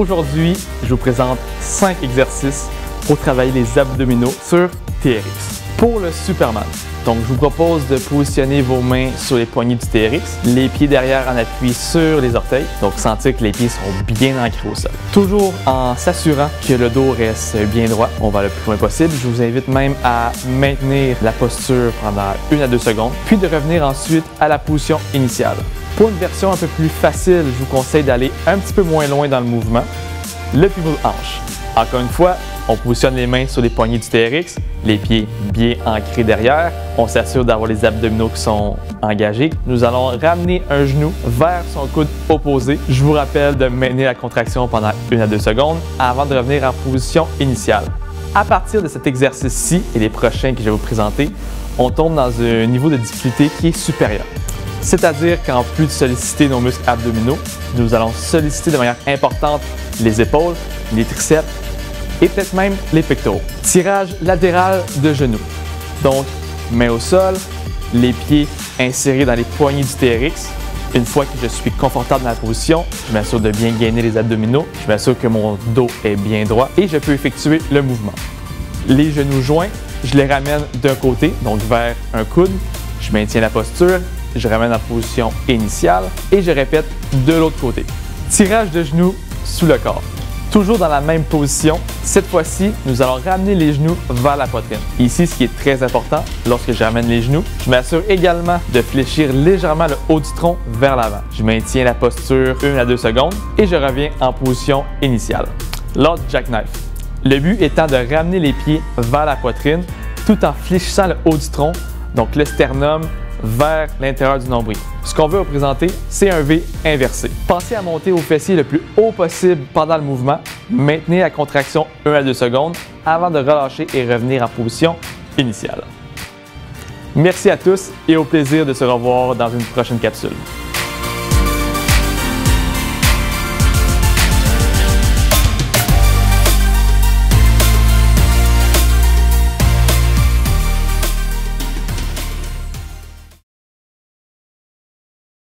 Aujourd'hui, je vous présente 5 exercices pour travailler les abdominaux sur TRX. Pour le Superman, donc je vous propose de positionner vos mains sur les poignées du TRX, les pieds derrière en appui sur les orteils, donc sentir que les pieds sont bien ancrés au sol. Toujours en s'assurant que le dos reste bien droit, on va le plus loin possible. Je vous invite même à maintenir la posture pendant 1 à 2 secondes, puis de revenir ensuite à la position initiale. Pour une version un peu plus facile, je vous conseille d'aller un petit peu moins loin dans le mouvement, le pivot de hanche. Encore une fois, on positionne les mains sur les poignées du TRX, les pieds bien ancrés derrière. On s'assure d'avoir les abdominaux qui sont engagés. Nous allons ramener un genou vers son coude opposé. Je vous rappelle de maintenir la contraction pendant 1 à 2 secondes avant de revenir en position initiale. À partir de cet exercice-ci et les prochains que je vais vous présenter, on tombe dans un niveau de difficulté qui est supérieur. C'est-à-dire qu'en plus de solliciter nos muscles abdominaux, nous allons solliciter de manière importante les épaules, les triceps et peut-être même les pectoraux. Tirage latéral de genou. Donc, main au sol, les pieds insérés dans les poignées du TRX. Une fois que je suis confortable dans la position, je m'assure de bien gainer les abdominaux, je m'assure que mon dos est bien droit et je peux effectuer le mouvement. Les genoux joints, je les ramène d'un côté, donc vers un coude. Je maintiens la posture, je ramène en position initiale et je répète de l'autre côté. Tirage de genoux sous le corps. Toujours dans la même position, cette fois-ci, nous allons ramener les genoux vers la poitrine. Ici, ce qui est très important, lorsque je ramène les genoux, je m'assure également de fléchir légèrement le haut du tronc vers l'avant. Je maintiens la posture 1 à 2 secondes et je reviens en position initiale. Lors du jackknife, le but étant de ramener les pieds vers la poitrine tout en fléchissant le haut du tronc, donc le sternum vers l'intérieur du nombril. Ce qu'on veut représenter, c'est un V inversé. Pensez à monter au fessier le plus haut possible pendant le mouvement. Maintenez la contraction 1 à 2 secondes avant de relâcher et revenir en position initiale. Merci à tous et au plaisir de se revoir dans une prochaine capsule.